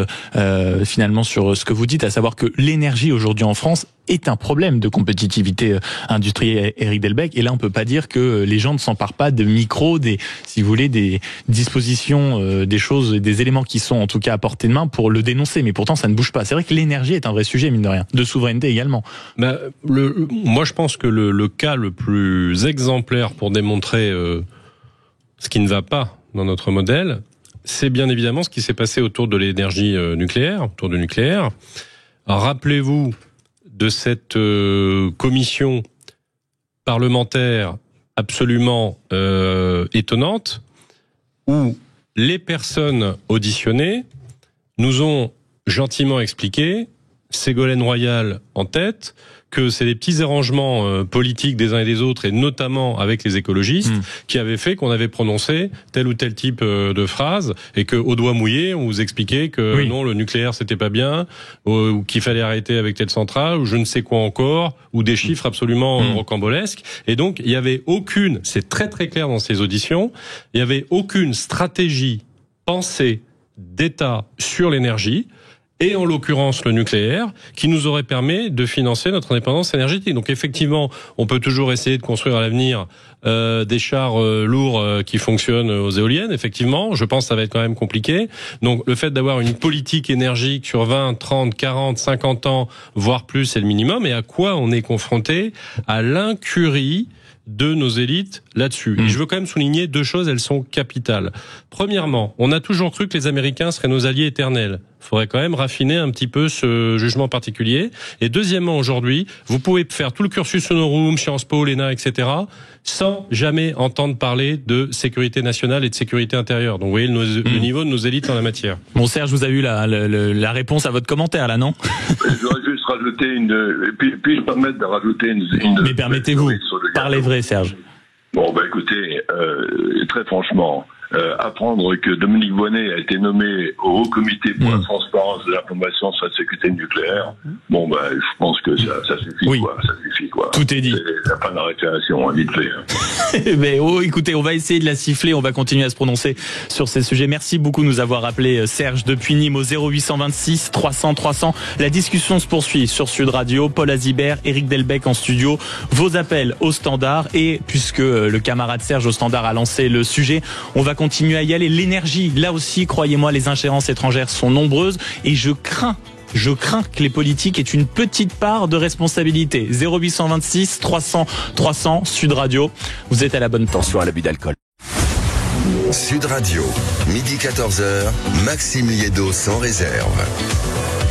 S1: finalement sur ce que vous dites, à savoir que l'énergie aujourd'hui en France est un problème de compétitivité industrielle, Éric Delbecq. Et là, on peut pas dire que les gens ne s'emparent pas de micros, si vous voulez, des dispositions, des choses, des éléments qui sont en tout cas à portée de main pour le dénoncer. Mais pourtant, ça ne bouge pas. C'est vrai que l'énergie est un vrai sujet, mine de rien, de souveraineté également.
S3: Moi, je pense que le cas le plus exemplaire pour démontrer ce qui ne va pas dans notre modèle, c'est bien évidemment ce qui s'est passé autour de l'énergie nucléaire, autour du nucléaire. Alors, rappelez-vous de cette commission parlementaire absolument étonnante, où les personnes auditionnées nous ont gentiment expliqué, Ségolène Royal en tête, que c'est les petits arrangements politiques des uns et des autres, et notamment avec les écologistes, qui avaient fait qu'on avait prononcé tel ou tel type de phrase, et que au doigt mouillé, on vous expliquait que non, le nucléaire c'était pas bien, ou qu'il fallait arrêter avec telle centrale, ou je ne sais quoi encore, ou des chiffres absolument rocambolesques. Et donc il y avait aucune, c'est très très clair dans ces auditions, il y avait aucune stratégie pensée d'État sur l'énergie, et en l'occurrence le nucléaire, qui nous aurait permis de financer notre indépendance énergétique. Donc effectivement, on peut toujours essayer de construire à l'avenir des chars lourds qui fonctionnent aux éoliennes. Effectivement, je pense que ça va être quand même compliqué. Donc le fait d'avoir une politique énergique sur 20, 30, 40, 50 ans, voire plus, c'est le minimum. Et à quoi on est confronté? À l'incurie de nos élites là-dessus. Et je veux quand même souligner 2 choses, elles sont capitales. Premièrement, on a toujours cru que les Américains seraient nos alliés éternels. Il faudrait quand même raffiner un petit peu ce jugement particulier. Et deuxièmement, aujourd'hui, vous pouvez faire tout le cursus Sonorum, Sciences Po, l'ENA, etc., sans jamais entendre parler de sécurité nationale et de sécurité intérieure. Donc vous voyez le niveau de nos élites en la matière.
S1: Bon, Serge, vous avez eu la réponse à votre commentaire, là, non?
S7: Je voudrais juste rajouter puis-je permettre de rajouter une
S1: Mais permettez-vous, parlez vrai, Serge.
S7: Bon, écoutez, très franchement, apprendre que Dominique Voynet a été nommé au Haut Comité pour la transparence de l'information sur la sécurité nucléaire, je pense que ça suffit, quoi. Ça suffit, quoi.
S1: Tout est dit.
S7: C'est la fin de la récréation, vite fait.
S1: Mais écoutez, on va essayer de la siffler, on va continuer à se prononcer sur ces sujets. Merci beaucoup de nous avoir appelé, Serge, depuis Nîmes, au 0826 300 300. La discussion se poursuit sur Sud Radio. Paul Azibert, Éric Delbecq en studio. Vos appels au standard, et puisque le camarade Serge au standard a lancé le sujet, on va continuer à y aller. L'énergie, là aussi, croyez-moi, les ingérences étrangères sont nombreuses, et je crains que les politiques aient une petite part de responsabilité. 0826 300 300, Sud Radio. Vous êtes à la bonne temps.
S2: Attention à l'abus d'alcool. Sud Radio, midi 14h, Maxime Liédo sans réserve.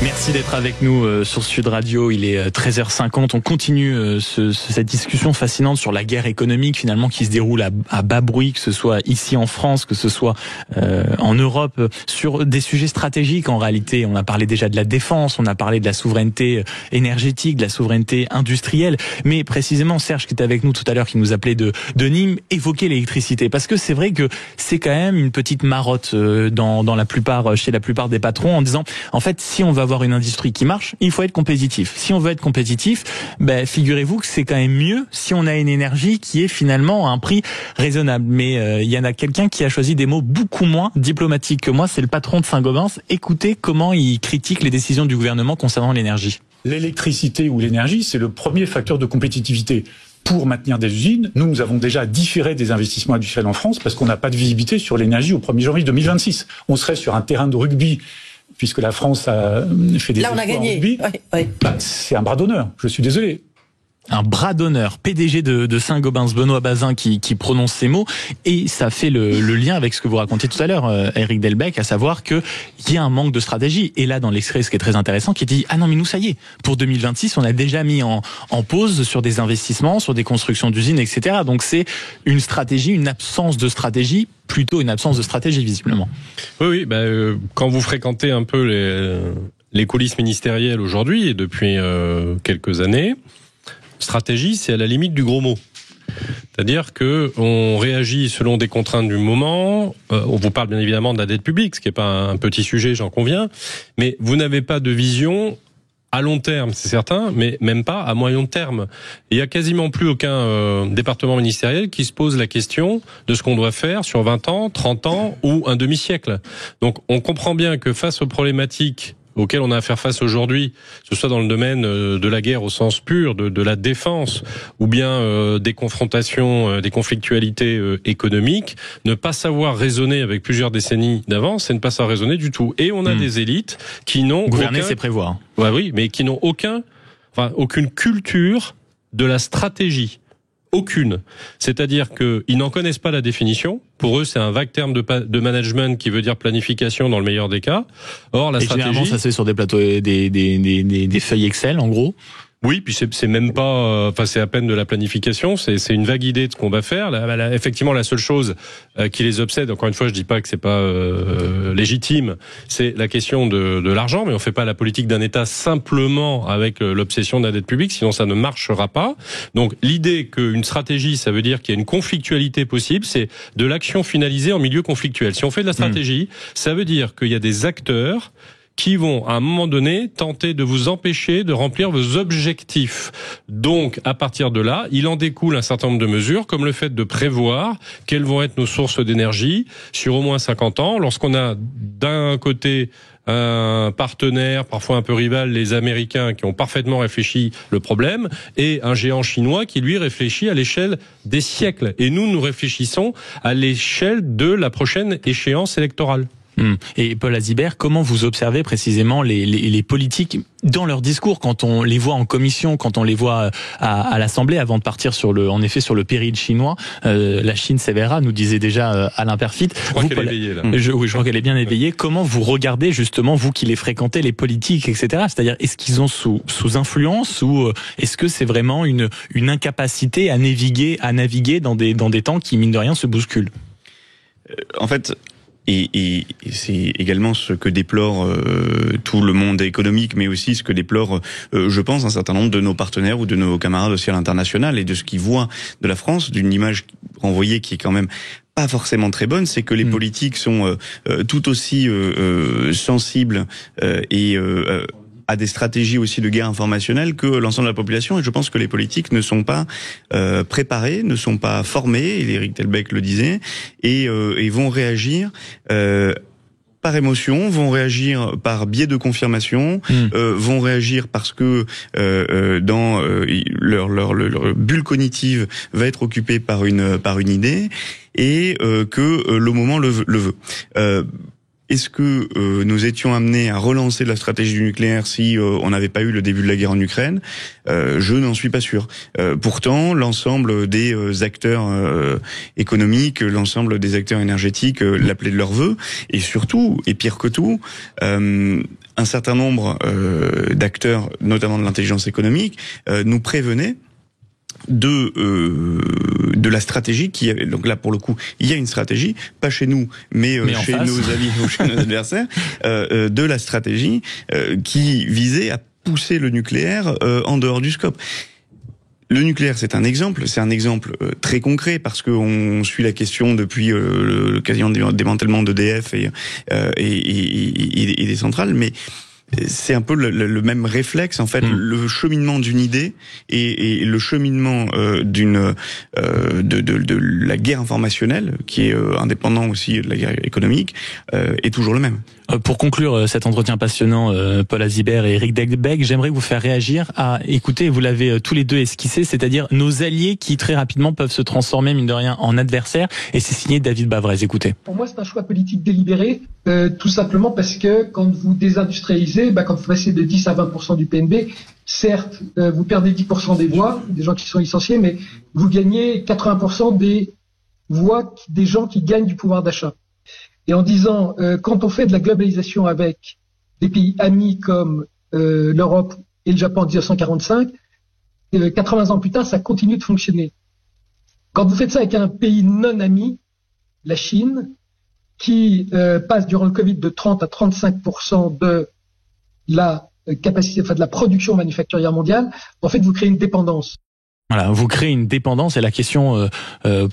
S1: Merci d'être avec nous sur Sud Radio. Il est 13h50. On continue cette discussion fascinante sur la guerre économique finalement qui se déroule à bas bruit, que ce soit ici en France, que ce soit en Europe, sur des sujets stratégiques en réalité. On a parlé déjà de la défense, on a parlé de la souveraineté énergétique, de la souveraineté industrielle. Mais précisément, Serge qui était avec nous tout à l'heure, qui nous appelait de Nîmes, évoquait l'électricité. Parce que c'est vrai que c'est quand même une petite marotte chez la plupart des patrons en disant, en fait, si on va avoir une industrie qui marche, il faut être compétitif. Si on veut être compétitif, figurez-vous que c'est quand même mieux si on a une énergie qui est finalement à un prix raisonnable. Mais il y en a quelqu'un qui a choisi des mots beaucoup moins diplomatiques que moi, c'est le patron de Saint-Gobain. Écoutez comment il critique les décisions du gouvernement concernant l'énergie.
S8: L'électricité ou l'énergie, c'est le premier facteur de compétitivité. Pour maintenir des usines, nous avons déjà différé des investissements industriels en France parce qu'on n'a pas de visibilité sur l'énergie au 1er janvier 2026. On serait sur un terrain de rugby, puisque la France a fait des efforts en rugby. Ouais. C'est un bras d'honneur, je suis désolé.
S1: Un bras d'honneur, PDG de Saint-Gobain, Benoît Bazin, qui prononce ces mots, et ça fait le lien avec ce que vous racontiez tout à l'heure, Éric Delbecq, à savoir que il y a un manque de stratégie. Et là, dans l'extrait, ce qui est très intéressant, qui dit, ah non, mais nous, ça y est, pour 2026, on a déjà mis en pause sur des investissements, sur des constructions d'usines, etc. Donc c'est une stratégie, une absence de stratégie, plutôt une absence de stratégie, visiblement.
S3: Oui, quand vous fréquentez un peu les coulisses ministérielles aujourd'hui, et depuis quelques années, stratégie, c'est à la limite du gros mot. C'est-à-dire que on réagit selon des contraintes du moment. On vous parle bien évidemment de la dette publique, ce qui n'est pas un petit sujet, j'en conviens. Mais vous n'avez pas de vision à long terme, c'est certain, mais même pas à moyen terme. Et il y a quasiment plus aucun département ministériel qui se pose la question de ce qu'on doit faire sur 20 ans, 30 ans ou un demi-siècle. Donc on comprend bien que face aux problématiques auxquels on a à faire face aujourd'hui, que ce soit dans le domaine de la guerre au sens pur, de la défense, ou bien des confrontations, des conflictualités économiques, ne pas savoir raisonner avec plusieurs décennies d'avance, c'est ne pas savoir raisonner du tout. Et on a des élites qui n'ont
S1: gouverner, c'est prévoir.
S3: Ouais, oui, mais qui n'ont aucune culture de la stratégie. Aucune. C'est-à-dire qu'ils n'en connaissent pas la définition. Pour eux, c'est un vague terme de management qui veut dire planification dans le meilleur des cas. Or, la stratégie...
S1: Généralement, ça se fait sur des plateaux, des feuilles Excel, en gros.
S3: Oui, puis c'est même pas, c'est à peine de la planification, c'est une vague idée de ce qu'on va faire. Effectivement, la seule chose qui les obsède, encore une fois, je dis pas que c'est pas légitime, c'est la question de l'argent, mais on fait pas la politique d'un État simplement avec l'obsession de la dette publique, sinon ça ne marchera pas. Donc l'idée qu'une stratégie, ça veut dire qu'il y a une conflictualité possible, c'est de l'action finalisée en milieu conflictuel. Si on fait de la stratégie, ça veut dire qu'il y a des acteurs qui vont, à un moment donné, tenter de vous empêcher de remplir vos objectifs. Donc, à partir de là, il en découle un certain nombre de mesures, comme le fait de prévoir quelles vont être nos sources d'énergie sur au moins 50 ans. Lorsqu'on a, d'un côté, un partenaire, parfois un peu rival, les Américains, qui ont parfaitement réfléchi le problème, et un géant chinois qui, lui, réfléchit à l'échelle des siècles. Et nous réfléchissons à l'échelle de la prochaine échéance électorale.
S1: Et Paul Azibert, comment vous observez précisément les politiques dans leur discours, quand on les voit en commission, quand on les voit à l'Assemblée, avant de partir sur le péril chinois, la Chine sévera, nous disait déjà Alain Perfit.
S3: Je crois qu'elle est éveillée, là.
S1: Je crois qu'elle est bien éveillée. Comment vous regardez justement, vous qui les fréquentez, les politiques, etc. C'est-à-dire, est-ce qu'ils ont sous influence, ou est-ce que c'est vraiment une incapacité à naviguer dans des temps qui, mine de rien, se bousculent?
S4: En fait, et c'est également ce que déplore tout le monde économique, mais aussi ce que déplore, je pense, un certain nombre de nos partenaires ou de nos camarades aussi à l'international, et de ce qu'ils voient de la France, d'une image renvoyée qui est quand même pas forcément très bonne, c'est que les politiques sont tout aussi sensibles et à des stratégies aussi de guerre informationnelle que l'ensemble de la population. Et je pense que les politiques ne sont pas préparés, ne sont pas formés, et Éric Delbecq le disait, et vont réagir par émotion, vont réagir par biais de confirmation, vont réagir parce que leur bulle cognitive va être occupée par une idée, et que le moment le veut. est-ce que nous étions amenés à relancer la stratégie du nucléaire si on n'avait pas eu le début de la guerre en Ukraine? Je n'en suis pas sûr. Pourtant, l'ensemble des acteurs économiques, l'ensemble des acteurs énergétiques l'appelaient de leur vœu, et surtout, et pire que tout, un certain nombre d'acteurs, notamment de l'intelligence économique, nous prévenaient de la stratégie qui avait, donc là pour le coup il y a une stratégie, pas chez nous mais chez nos amis ou chez nos adversaires, de la stratégie qui visait à pousser le nucléaire en dehors du scope. Le nucléaire, c'est un exemple très concret parce que on suit la question depuis le quasiment démantèlement d'EDF et des centrales, mais c'est un peu le même réflexe en fait, le cheminement d'une idée et le cheminement de la guerre informationnelle qui est indépendant aussi de la guerre économique est toujours le même.
S1: Pour conclure cet entretien passionnant, Paul Azibert et Eric Delbecq, j'aimerais vous faire réagir à, écoutez, vous l'avez tous les deux esquissé, c'est-à-dire nos alliés qui très rapidement peuvent se transformer, mine de rien, en adversaires, et c'est signé David Bavrez. Écoutez.
S9: Pour moi, c'est un choix politique délibéré, tout simplement parce que quand vous désindustrialisez, quand vous passez de 10 à 20% du PNB, certes, vous perdez 10% des voix, des gens qui sont licenciés, mais vous gagnez 80% des voix des gens qui gagnent du pouvoir d'achat. Et en disant, quand on fait de la globalisation avec des pays amis comme l'Europe et le Japon en 1945, 80 ans plus tard, ça continue de fonctionner. Quand vous faites ça avec un pays non ami, la Chine, qui passe durant le Covid de 30 à 35% de la capacité, de la production manufacturière mondiale, en fait, vous créez une dépendance.
S1: Voilà, vous créez une dépendance, et la question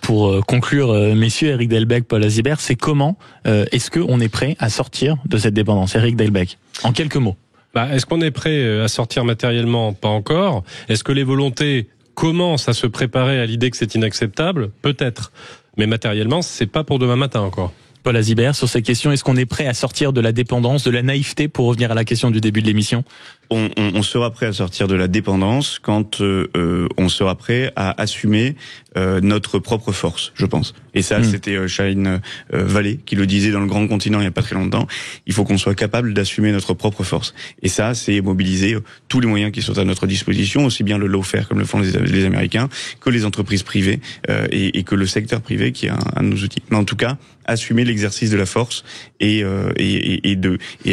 S1: pour conclure, messieurs, Eric Delbecq, Paul Azibert, c'est comment est-ce qu'on est prêt à sortir de cette dépendance? Eric Delbecq, en quelques mots.
S3: Est-ce qu'on est prêt à sortir matériellement? Pas encore. Est-ce que les volontés commencent à se préparer à l'idée que c'est inacceptable? Peut-être. Mais matériellement, c'est pas pour demain matin encore.
S1: Paul Azibert, sur ces questions, est-ce qu'on est prêt à sortir de la dépendance, de la naïveté, pour revenir à la question du début de l'émission?
S4: On sera prêt à sortir de la dépendance quand on sera prêt à assumer notre propre force, je pense. Et ça, c'était Shahin Vallée qui le disait dans Le Grand Continent il n'y a pas très longtemps. Il faut qu'on soit capable d'assumer notre propre force. Et ça, c'est mobiliser tous les moyens qui sont à notre disposition, aussi bien le lawfare comme le font les Américains, que les entreprises privées et que le secteur privé qui est un de nos outils. Mais en tout cas, assumer l'exercice de la force et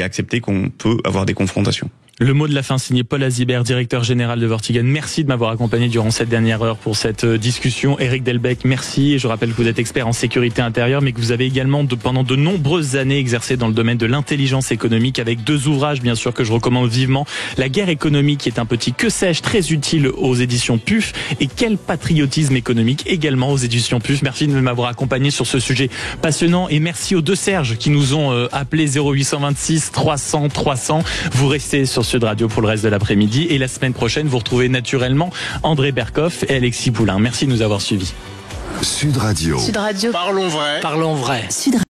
S4: accepter qu'on peut avoir des confrontations.
S1: Le mot de la fin signé Paul Azibert, directeur général de Vortigen. Merci de m'avoir accompagné durant cette dernière heure pour cette discussion. Eric Delbecq, merci. Et je rappelle que vous êtes expert en sécurité intérieure, mais que vous avez également pendant de nombreuses années exercé dans le domaine de l'intelligence économique, avec 2 ouvrages, bien sûr, que je recommande vivement. La guerre économique, qui est un petit que sais-je très utile aux éditions PUF, et Quel patriotisme économique, également aux éditions PUF. Merci de m'avoir accompagné sur ce sujet passionnant, et merci aux 2 Serge qui nous ont appelé 0826 300 300. Vous restez sur Sud Radio pour le reste de l'après-midi, et la semaine prochaine vous retrouvez naturellement André Berkoff et Alexis Poulain. Merci de nous avoir suivis.
S2: Sud Radio.
S10: Sud Radio.
S11: Parlons vrai.
S10: Parlons vrai.
S11: Sud Radio.